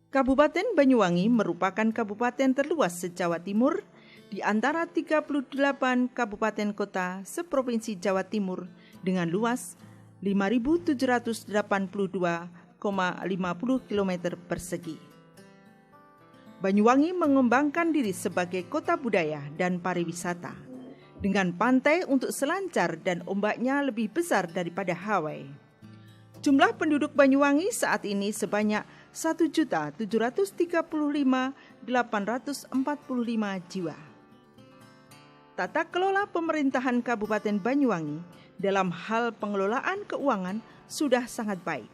Kabupaten Banyuwangi merupakan kabupaten terluas se-Jawa Timur di antara 38 kabupaten kota seprovinsi Jawa Timur dengan luas 5.782,50 km persegi. Banyuwangi mengembangkan diri sebagai kota budaya dan pariwisata, dengan pantai untuk selancar dan ombaknya lebih besar daripada Hawaii. Jumlah penduduk Banyuwangi saat ini sebanyak 1.735.845 jiwa. Tata kelola pemerintahan Kabupaten Banyuwangi dalam hal pengelolaan keuangan sudah sangat baik.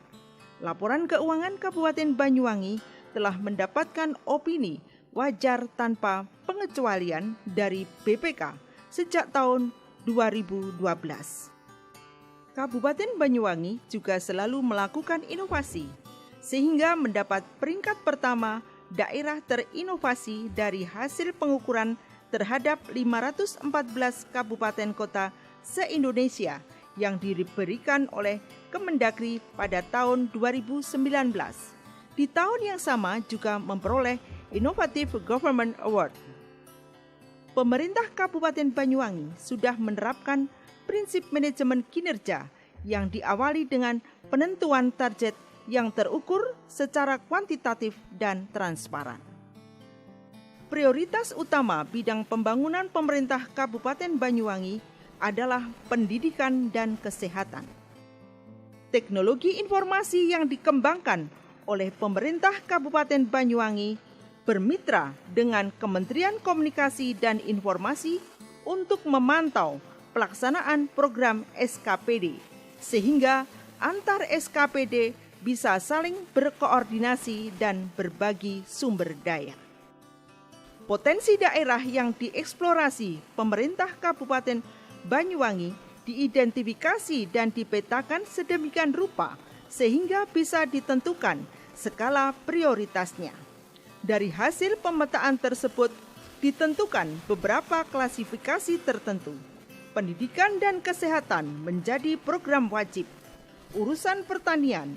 Laporan keuangan Kabupaten Banyuwangi telah mendapatkan opini wajar tanpa pengecualian dari BPK sejak tahun 2012. Kabupaten Banyuwangi juga selalu melakukan inovasi, sehingga mendapat peringkat pertama daerah terinovasi dari hasil pengukuran terhadap 514 kabupaten kota se-Indonesia yang diberikan oleh Kemendagri pada tahun 2019. Di tahun yang sama juga memperoleh Innovative Government Award. Pemerintah Kabupaten Banyuwangi sudah menerapkan prinsip manajemen kinerja yang diawali dengan penentuan target yang terukur secara kuantitatif dan transparan. Prioritas utama bidang pembangunan pemerintah Kabupaten Banyuwangi adalah pendidikan dan kesehatan. Teknologi informasi yang dikembangkan oleh pemerintah Kabupaten Banyuwangi bermitra dengan Kementerian Komunikasi dan Informasi untuk memantau pelaksanaan program SKPD, sehingga antar SKPD bisa saling berkoordinasi dan berbagi sumber daya. Potensi daerah yang dieksplorasi pemerintah Kabupaten Banyuwangi diidentifikasi dan dipetakan sedemikian rupa sehingga bisa ditentukan skala prioritasnya. Dari hasil pemetaan tersebut ditentukan beberapa klasifikasi tertentu. Pendidikan dan kesehatan menjadi program wajib. Urusan pertanian,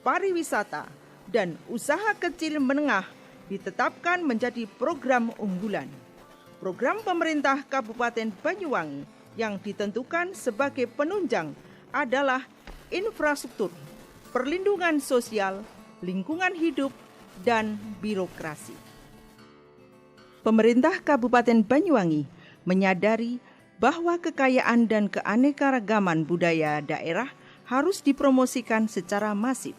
pariwisata, dan usaha kecil menengah ditetapkan menjadi program unggulan. Program pemerintah Kabupaten Banyuwangi yang ditentukan sebagai penunjang adalah infrastruktur, perlindungan sosial, lingkungan hidup, dan birokrasi. Pemerintah Kabupaten Banyuwangi menyadari bahwa kekayaan dan keanekaragaman budaya daerah harus dipromosikan secara masif.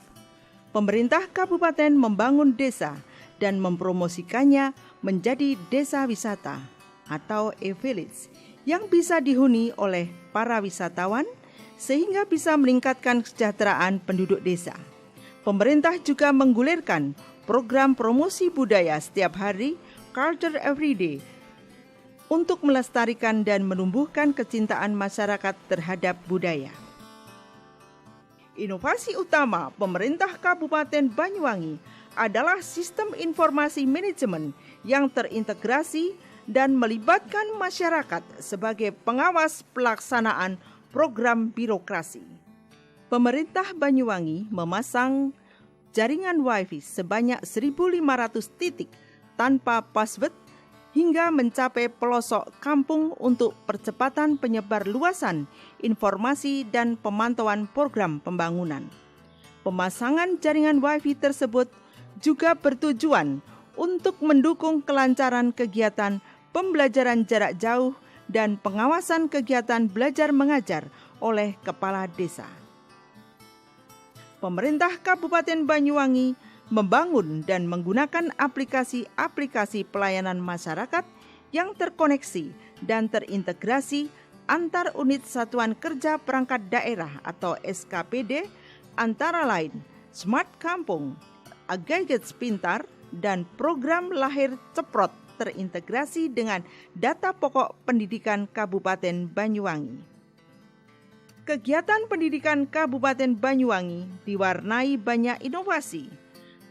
Pemerintah kabupaten membangun desa dan mempromosikannya menjadi desa wisata atau e-village yang bisa dihuni oleh para wisatawan sehingga bisa meningkatkan kesejahteraan penduduk desa. Pemerintah juga menggulirkan program promosi budaya setiap hari, Culture Every Day, untuk melestarikan dan menumbuhkan kecintaan masyarakat terhadap budaya. Inovasi utama pemerintah Kabupaten Banyuwangi adalah sistem informasi manajemen yang terintegrasi dan melibatkan masyarakat sebagai pengawas pelaksanaan program birokrasi. Pemerintah Banyuwangi memasang jaringan Wi-Fi sebanyak 1.500 titik tanpa password hingga mencapai pelosok kampung untuk percepatan penyebar luasan informasi dan pemantauan program pembangunan. Pemasangan jaringan Wi-Fi tersebut juga bertujuan untuk mendukung kelancaran kegiatan pembelajaran jarak jauh dan pengawasan kegiatan belajar mengajar oleh kepala desa. Pemerintah Kabupaten Banyuwangi membangun dan menggunakan aplikasi-aplikasi pelayanan masyarakat yang terkoneksi dan terintegrasi antar unit Satuan Kerja Perangkat Daerah atau SKPD, antara lain Smart Kampung, Gadget Pintar, dan program Lahir Ceprot terintegrasi dengan data pokok pendidikan Kabupaten Banyuwangi. Kegiatan pendidikan Kabupaten Banyuwangi diwarnai banyak inovasi.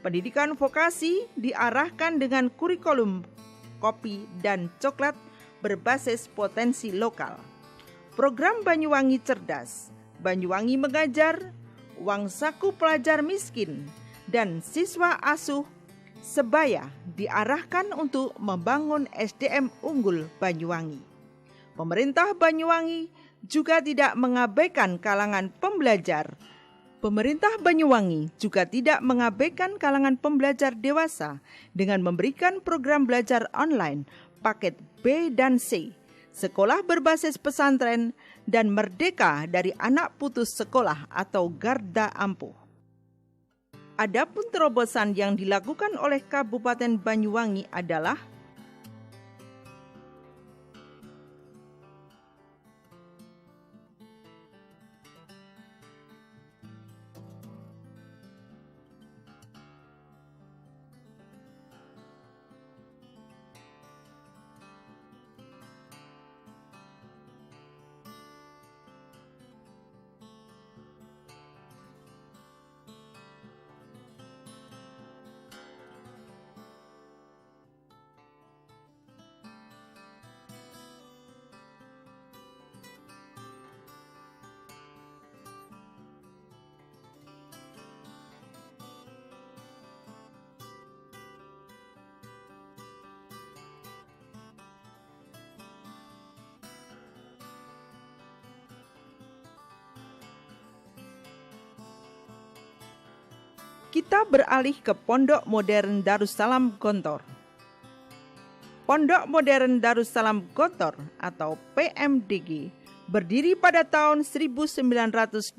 Pendidikan vokasi diarahkan dengan kurikulum kopi dan coklat berbasis potensi lokal. Program Banyuwangi Cerdas, Banyuwangi Mengajar, Uang Saku Pelajar Miskin, dan Siswa Asuh sebaya diarahkan untuk membangun SDM unggul Banyuwangi. Pemerintah Banyuwangi juga tidak mengabaikan kalangan pembelajar. Pemerintah Banyuwangi juga tidak mengabaikan kalangan pembelajar dewasa dengan memberikan program belajar online paket B dan C, sekolah berbasis pesantren, dan merdeka dari anak putus sekolah atau garda ampuh. Adapun terobosan yang dilakukan oleh Kabupaten Banyuwangi adalah kita beralih ke Pondok Modern Darussalam Gontor. Pondok Modern Darussalam Gontor atau PMDG berdiri pada tahun 1926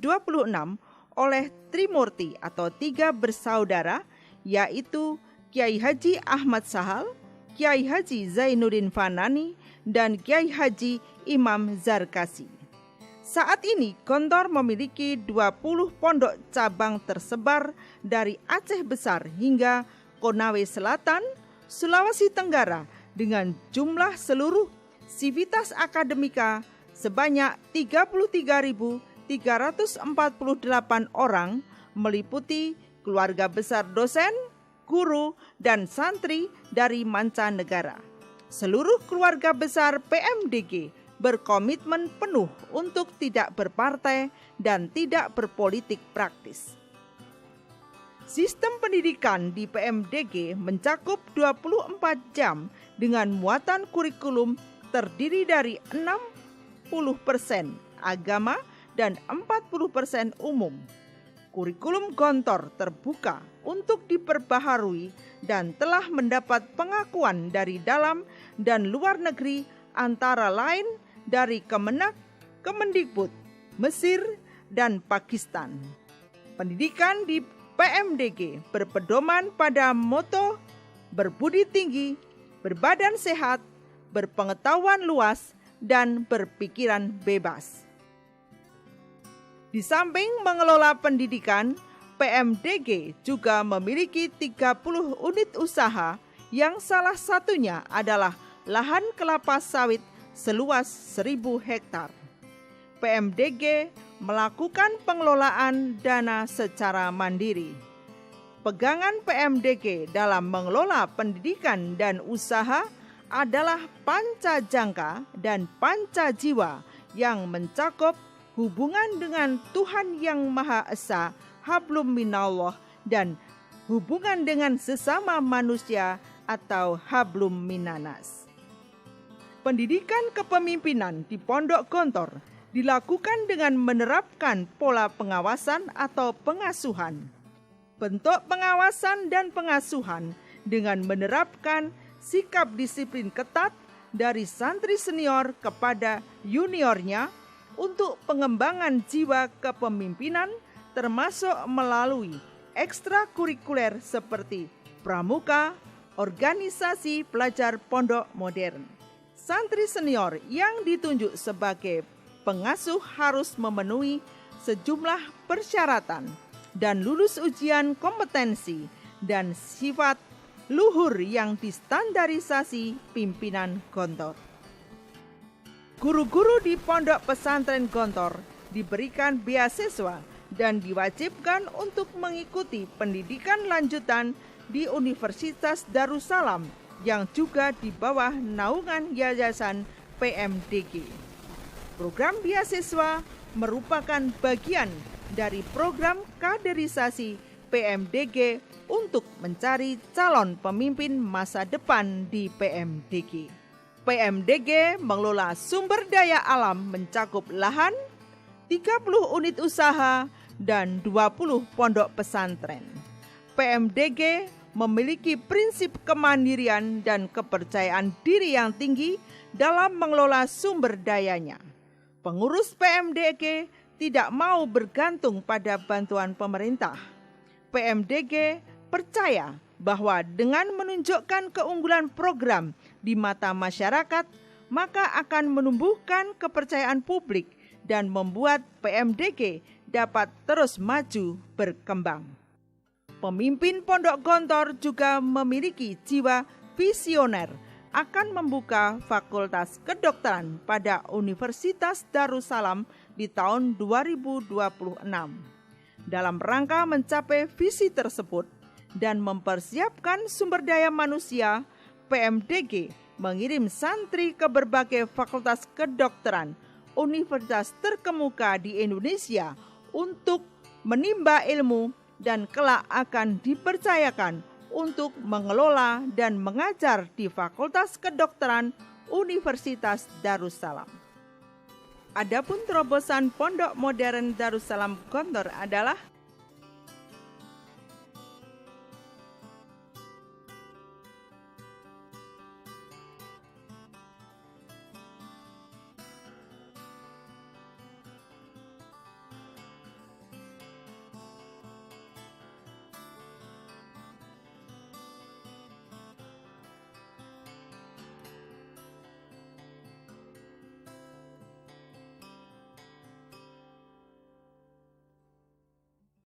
oleh Trimurti atau 3 bersaudara, yaitu Kiai Haji Ahmad Sahal, Kiai Haji Zainuddin Fanani, dan Kiai Haji Imam Zarkasi. Saat ini Gontor memiliki 20 pondok cabang tersebar dari Aceh Besar hingga Konawe Selatan, Sulawesi Tenggara dengan jumlah seluruh sivitas akademika sebanyak 33.348 orang meliputi keluarga besar dosen, guru, dan santri dari mancanegara. Seluruh keluarga besar PMDG berkomitmen penuh untuk tidak berpartai dan tidak berpolitik praktis. Sistem pendidikan di PMDG mencakup 24 jam dengan muatan kurikulum terdiri dari 60% agama dan 40% umum. Kurikulum Gontor terbuka untuk diperbaharui dan telah mendapat pengakuan dari dalam dan luar negeri antara lain dari Kemenak, Kemendikbud, Mesir, dan Pakistan. Pendidikan di PMDG berpedoman pada moto berbudi tinggi, berbadan sehat, berpengetahuan luas, dan berpikiran bebas. Di samping mengelola pendidikan, PMDG juga memiliki 30 unit usaha yang salah satunya adalah lahan kelapa sawit seluas 1.000 hektar. PMDG melakukan pengelolaan dana secara mandiri. Pegangan PMDG dalam mengelola pendidikan dan usaha adalah pancajangka dan pancajiwa yang mencakup hubungan dengan Tuhan Yang Maha Esa, hablum minallah, dan hubungan dengan sesama manusia atau hablum minanas. Pendidikan kepemimpinan di Pondok Gontor dilakukan dengan menerapkan pola pengawasan atau pengasuhan. Bentuk pengawasan dan pengasuhan dengan menerapkan sikap disiplin ketat dari santri senior kepada juniornya untuk pengembangan jiwa kepemimpinan termasuk melalui ekstrakurikuler seperti pramuka, organisasi pelajar pondok modern. Santri senior yang ditunjuk sebagai pengasuh harus memenuhi sejumlah persyaratan dan lulus ujian kompetensi dan sifat luhur yang distandarisasi pimpinan Gontor. Guru-guru di pondok pesantren Gontor diberikan beasiswa dan diwajibkan untuk mengikuti pendidikan lanjutan di Universitas Darussalam yang juga di bawah naungan Yayasan PMDG. Program beasiswa merupakan bagian dari program kaderisasi PMDG untuk mencari calon pemimpin masa depan di PMDG. PMDG mengelola sumber daya alam mencakup lahan, 30 unit usaha, dan 20 pondok pesantren. PMDG memiliki prinsip kemandirian dan kepercayaan diri yang tinggi dalam mengelola sumber dayanya. Pengurus PMDG tidak mau bergantung pada bantuan pemerintah. PMDG percaya bahwa dengan menunjukkan keunggulan program di mata masyarakat, maka akan menumbuhkan kepercayaan publik dan membuat PMDG dapat terus maju berkembang. Pemimpin Pondok Gontor juga memiliki jiwa visioner akan membuka Fakultas Kedokteran pada Universitas Darussalam di tahun 2026. Dalam rangka mencapai visi tersebut dan mempersiapkan sumber daya manusia, PMDG mengirim santri ke berbagai fakultas kedokteran universitas terkemuka di Indonesia untuk menimba ilmu dan kelak akan dipercayakan untuk mengelola dan mengajar di Fakultas Kedokteran Universitas Darussalam. Adapun terobosan Pondok Modern Darussalam Gontor adalah